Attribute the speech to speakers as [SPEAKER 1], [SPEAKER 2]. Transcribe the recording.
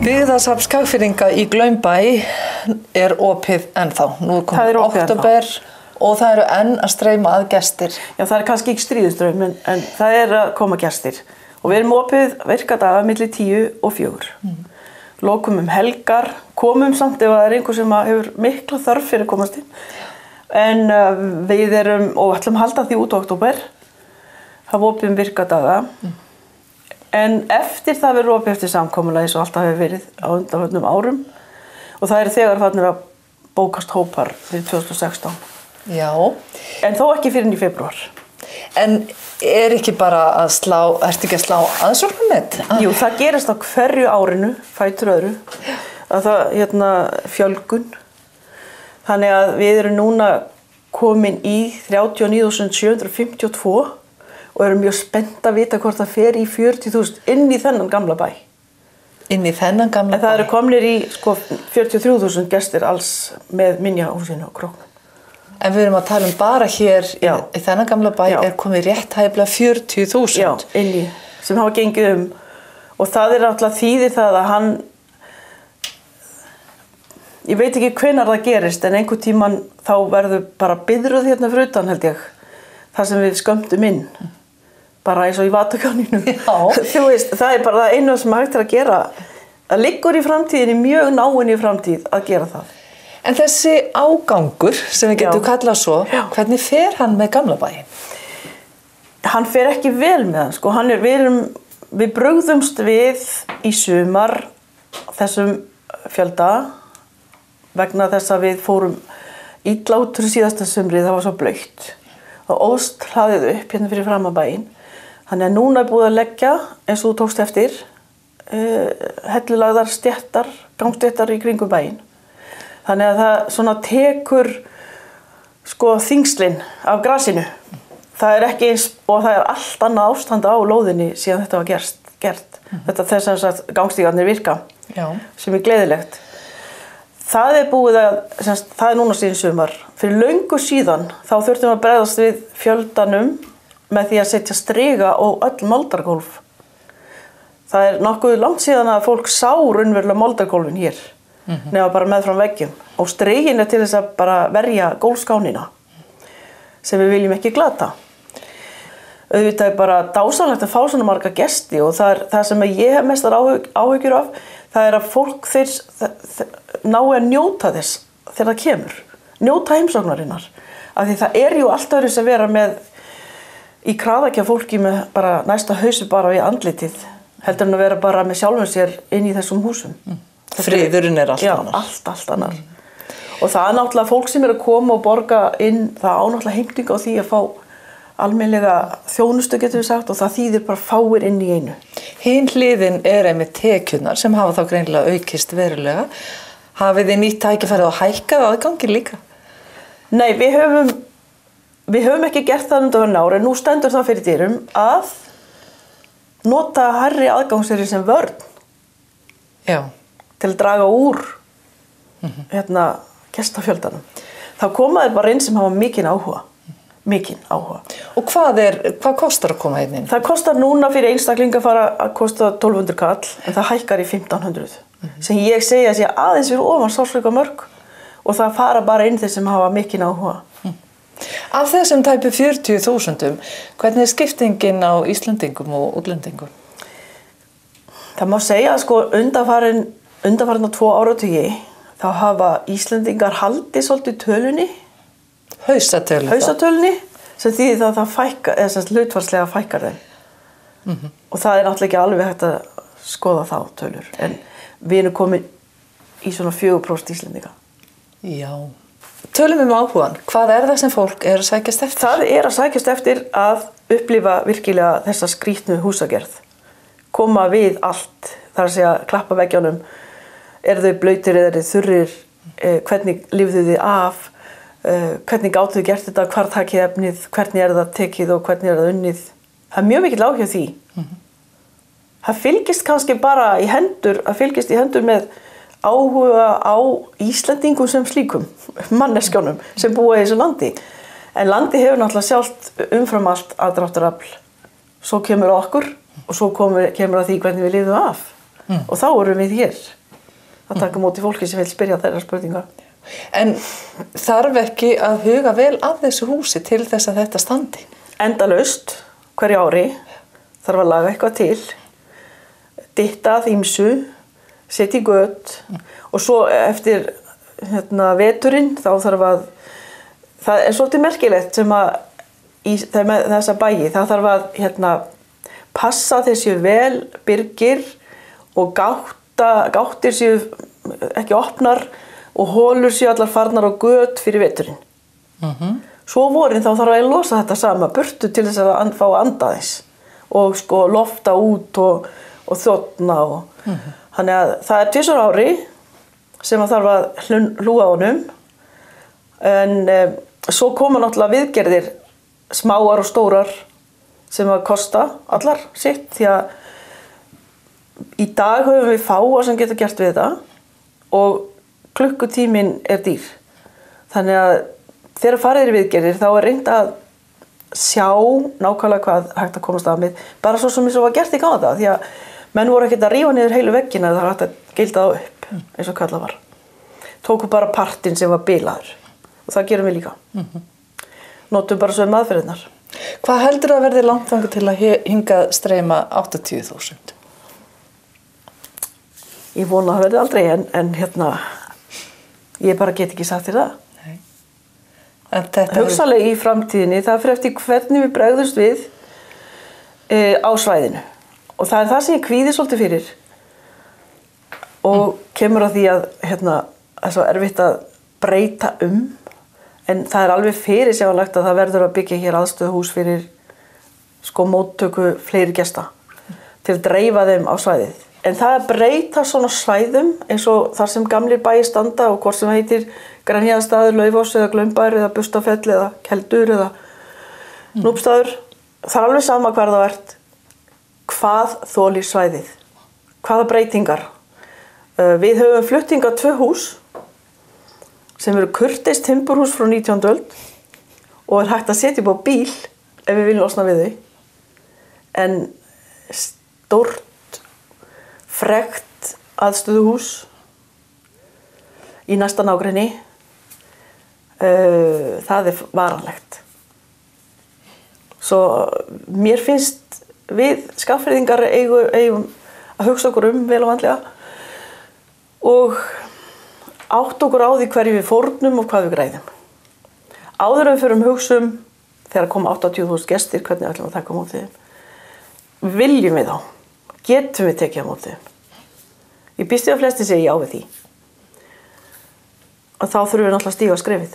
[SPEAKER 1] Byggðasafn Skagfirðinga í Glaumbæ opið ennþá. Nú komið október og það eru enn að streyma að gestir.
[SPEAKER 2] Já, það kannski ekki stríðustraum, en það að koma gestir. Og við erum opið virkadaga milli 10 og 4. Lokum helgar, komum samt ef það einhver sem hefur mikla þörf fyrir að komast inn. En við erum, og ætlum að halda því út október, hafa opið virkadaga. En eftir það verður opið eftir samkomulagi eins og alltaf hefur verið á undanförnum árum. Og það eru þegar farnir að bókast hópar fyrir 2016.
[SPEAKER 1] Já.
[SPEAKER 2] En þó ekki fyrir í febrúar.
[SPEAKER 1] En ekki bara ertu ekki að slá aðsóknarmet?
[SPEAKER 2] Jú, það gerist á hverju árinu, fætur öðru, að það, fjölgun. Þannig að við erum núna komin í 39.752 og erum mjög spennt að vita hvort það fer í 40.000 inn í þennan gamla bæ.
[SPEAKER 1] Inn í þennan gamla bæ?
[SPEAKER 2] En það eru komnir í 43.000 gestir alls með minjahúsinu og króknum.
[SPEAKER 1] En við erum að tala bara hér í þennan gamla bæ komið rétt hæflega 40.000.
[SPEAKER 2] Já, inn í, sem hafa gengið og það náttúrulega þýðir það að hann, ég veit ekki hvenær það gerist, en einhvern tímann þá verður bara biðröð hérna fyrir utan held ég, þar sem við skömmtum inn, bara eins og í Vatakáninu. Þú veist, það bara einu sem hægt að gera, það liggur í framtíðinni, mjög náinn í framtíð að gera það.
[SPEAKER 1] En þessi ágangur, sem við getum kallað svo, hvernig fer hann með gamla bæinn?
[SPEAKER 2] Hann fer ekki vel með hann, sko. Við brugðumst við í sumar þessum fjölda vegna þess að við fórum illa út fyrir síðasta sumrið, það var svo blautt. Og óðst hlaðið upp hérna fyrir fram að bæinn. Þannig að núna búið að leggja, eins og þú tókst eftir, hellulagðar stéttar, gangstéttar í kringum bæinn. Þannig að það svona tekur þingslinn af grasinu. Það ekki eins, og það allt annað ástand á lóðinni síðan þetta var gert. Þetta þess að gangstígarnir virka, sem gleðilegt. Það búið að, það núna síðan sumar. Fyrir löngu síðan þá þurftum að bregðast við fjöldanum með því að setja striga og öll moldargólf. Það nokkuð langt síðan að fólk sá raunverulega moldargólfin hér. Nefna bara með frá veggjum. Og strigin til þess að bara verja gólfskánina sem við viljum ekki glata. Auðvitað bara dásamlegt að fá svona marga gesti og það sem ég hef mestar áhyggjur af, það að fólk nái að njóta þess þegar það kemur. Njóta heimsóknarinnar. Af því það jú allt öðruvísi að vera með í kraðakja fólki með bara næsta hausu bara við andlitið, heldur en að vera bara með sjálfum sér inn í þessum húsum.
[SPEAKER 1] Friðurinn allt annar.
[SPEAKER 2] Já, allt annar. Og það náttúrulega fólk sem að koma og borga inn, það náttúrulega heimting á því að fá almennilega þjónustu getum við sagt og það þýðir bara fáir inn í einu.
[SPEAKER 1] Hin hliðin einmitt tekjurnar sem hafa þá greinilega aukist verulega. Hafið þið nýtt tækifærið og hækkað aðgangi líka?
[SPEAKER 2] Nei, við höfum ekki gert það undanfarin ár en nú stendur það fyrir dyrum að nota hærri aðgangseyri sem vörn.
[SPEAKER 1] Já.
[SPEAKER 2] Til að draga úr gestafjöldanum. Þá koma þeir bara inn sem hafa mikinn áhuga. Og hvað kostar að koma inn? Það kostar núna fyrir einstaklinga að kosta 1200 kall, en það hækkar í 1500. Sem ég segi að sé aðeins fyrir ofan sársauka mörg og það fara bara inn þeir sem hafa mikinn áhuga.
[SPEAKER 1] Af þessum tæpu 40.000, hvernig skiptingin á Íslendingum og útlendingum?
[SPEAKER 2] Það má segja að undanfarin 2 áratugi þá hafa Íslendingar haldið svolítið tölunni. Hausatölunni, sem þýðir það fækkar, eða hlutfallslega fækkar þeim. Og það náttúrulega ekki alveg hægt að skoða þá tölur. En við erum komin í svona 4% Íslendinga.
[SPEAKER 1] Já. Tölum áhugan. Hvað það sem fólk að sækjast eftir?
[SPEAKER 2] Það að sækjast eftir að upplifa virkilega þessa skrýtnu húsagerð. Koma við allt, þar að segja klappa veggjónum, þau blautir eða þurrir, hvernig lifðu þið af, hvernig gátu þið gert þetta, hvar takið efnið, hvernig það tekið og hvernig það unnið. Það mjög mikill áhugi á því. Það fylgist kannski bara í hendur með áhuga á Íslendingum sem slíkum, manneskjónum sem búa í þessu landi. En landi hefur náttúrulega sjálft umfram allt aðdráttarafl. Svo kemur okkur og svo kemur að því hvernig við lifum af. Og þá erum við hér. að taka móti fólki sem vil spyrja þeirra spurninga.
[SPEAKER 1] En þarf ekki að huga vel að þessu húsi til þess að þetta standi?
[SPEAKER 2] Endalaust, hverju ári, þarf að laga eitthvað til, dytta að ýmsu, setja í göt og svo eftir veturinn þá þarf að, það er svolítið merkilegt sem að í þessa bæi, það þarf að passa þessu vel byrgir og gáttir séu ekki opnar og hólur séu allar farnar á göt fyrir veturinn. Svo vorin þá þarf að losa þetta sama burtu til þess að fá að anda þess og sko lofta út og þjóttna og þannig að það er 2 ári sem að þarf að hlúa honum en svo koma náttúrulega viðgerðir smáar og stórar sem að kosta allar sitt því að í dag höfum við fáa sem geta gert við þetta og klukkutíminn er dýr. Þannig að þegar farið viðgerðir þá er reynt að sjá nákvæmlega hvað hægt að komast af með. Bara svo sem eins og var gert í gamla daga því að menn voru ekkert að rífa niður heilu veggina það var hægt að gilda það upp eins og kallað var. Tóku bara partinn sem var bilaður og það gerum við líka. Notum bara sömu aðferðirnar.
[SPEAKER 1] Hvað heldur að verði langt þangað til að hingað streyma 80.000?
[SPEAKER 2] Ég vona að það verði aldrei en ég bara get ekki sagt þér það. Hugsanlega í framtíðinni, það fyrir eftir hvernig við bregðumst við á svæðinu. Og það er það sem ég kvíði svolítið fyrir. Og kemur að því að það er svo erfitt að breyta en það er alveg fyrirsjáanlegt að það verður að byggja hér aðstöðuhús fyrir móttöku fleiri gesta til að dreifa þeim á svæðið. En það að breyta svona svæðum eins og þar sem gamlir bæir standa og hvort sem heitir Grenjaðarstaður, Laufás eða Glaumbær eða Bustafell eða Keldur eða Núpstaður. Það er alveg sama hvar það ert. Hvað þolir svæðið? Hvaða breytingar? Við höfum flutt hingað 2 hús sem eru kurteist timburhús frá 19. öld og er hægt að setja upp á bíl ef við viljum losna við þau. En stórt frekt aðstöðuhús í næsta nágrenni það er varanlegt. Svo mér finnst við Skagfirðingar eigum að hugsa okkur vel og vandlega og átt okkur á því hverju við fórnum og hvað við græðum. Áður en við förum hugsum þegar koma 80.000 gestir hvernig ætlum við að taka á móti þeim. Viljum við þá? Getum við tekið á móti þeim? Ég býst við að flesti segja já við því. Og þá þurfum við náttúrulega að stíga skrefið.